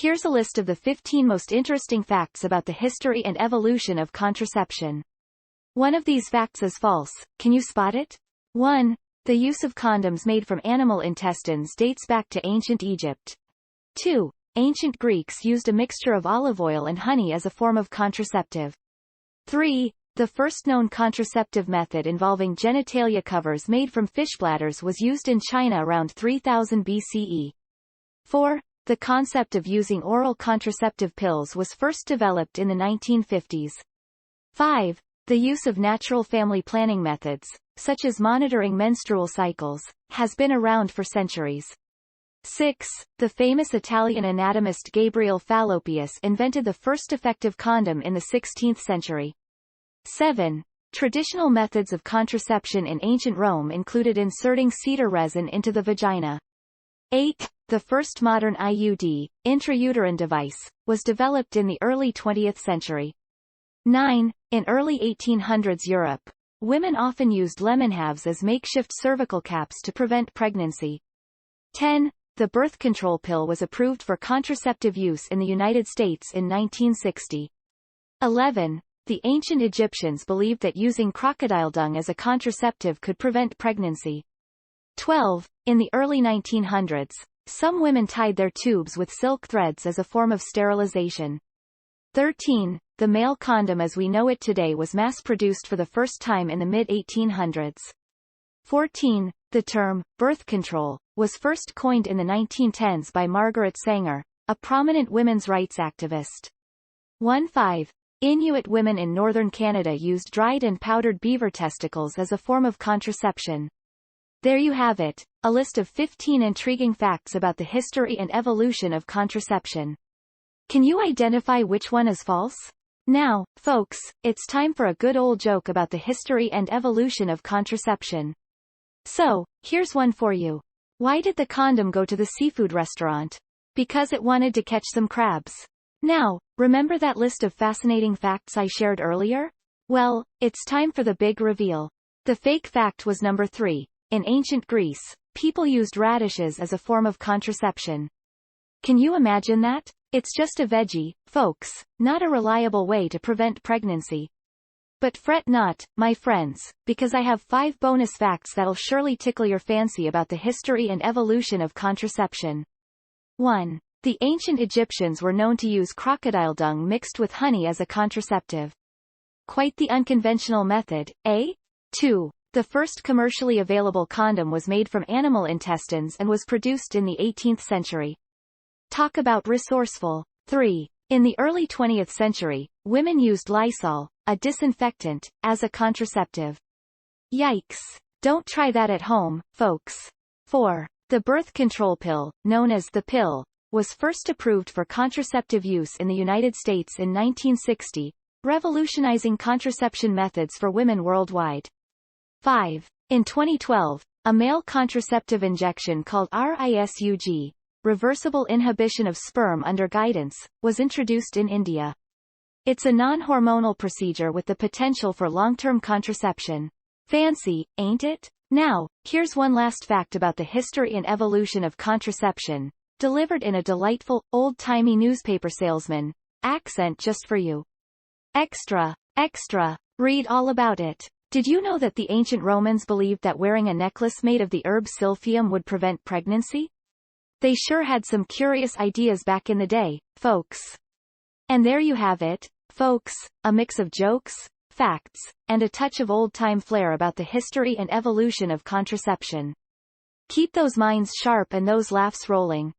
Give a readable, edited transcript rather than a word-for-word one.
Here's a list of the 15 most interesting facts about the history and evolution of contraception. One of these facts is false. Can you spot it? 1. The use of condoms made from animal intestines dates back to ancient Egypt. 2. Ancient Greeks used a mixture of olive oil and honey as a form of contraceptive. 3. The first known contraceptive method involving genitalia covers made from fish bladders was used in China around 3000 BCE. 4. The concept of using oral contraceptive pills was first developed in the 1950s. 5. The use of natural family planning methods, such as monitoring menstrual cycles, has been around for centuries. 6. The famous Italian anatomist Gabriel Fallopius invented the first effective condom in the 16th century. 7. Traditional methods of contraception in ancient Rome included inserting cedar resin into the vagina. 8. The first modern IUD, intrauterine device, was developed in the early 20th century. 9. In early 1800s Europe, women often used lemon halves as makeshift cervical caps to prevent pregnancy. 10. The birth control pill was approved for contraceptive use in the United States in 1960. 11. The ancient Egyptians believed that using crocodile dung as a contraceptive could prevent pregnancy. 12. In the early 1900s, some women tied their tubes with silk threads as a form of sterilization. 13. The male condom as we know it today was mass-produced for the first time in the mid-1800s. 14. The term, birth control, was first coined in the 1910s by Margaret Sanger, a prominent women's rights activist. 15. Inuit women in northern Canada used dried and powdered beaver testicles as a form of contraception. There you have it, a list of 15 intriguing facts about the history and evolution of contraception. Can you identify which one is false? Now, folks, it's time for a good old joke about the history and evolution of contraception. So, here's one for you. Why did the condom go to the seafood restaurant? Because it wanted to catch some crabs. Now, remember that list of fascinating facts I shared earlier? Well, it's time for the big reveal. The fake fact was number 3. In ancient Greece, people used radishes as a form of contraception. Can you imagine that? It's just a veggie, folks, not a reliable way to prevent pregnancy. But fret not, my friends, because I have 5 bonus facts that'll surely tickle your fancy about the history and evolution of contraception. 1. The ancient Egyptians were known to use crocodile dung mixed with honey as a contraceptive. Quite the unconventional method, eh? 2. The first commercially available condom was made from animal intestines and was produced in the 18th century. Talk about resourceful. 3. In the early 20th century, women used Lysol, a disinfectant, as a contraceptive. Yikes. Don't try that at home, folks. 4. The birth control pill, known as the pill, was first approved for contraceptive use in the United States in 1960, revolutionizing contraception methods for women worldwide. 5. In 2012, a male contraceptive injection called RISUG, reversible inhibition of sperm under guidance, was introduced in India. It's a non-hormonal procedure with the potential for long-term contraception. Fancy, ain't it? Now, here's one last fact about the history and evolution of contraception, delivered in a delightful, old-timey newspaper salesman accent just for you. Extra, extra, read all about it. Did you know that the ancient Romans believed that wearing a necklace made of the herb silphium would prevent pregnancy? They sure had some curious ideas back in the day, folks. And there you have it, folks, a mix of jokes, facts, and a touch of old-time flair about the history and evolution of contraception. Keep those minds sharp and those laughs rolling.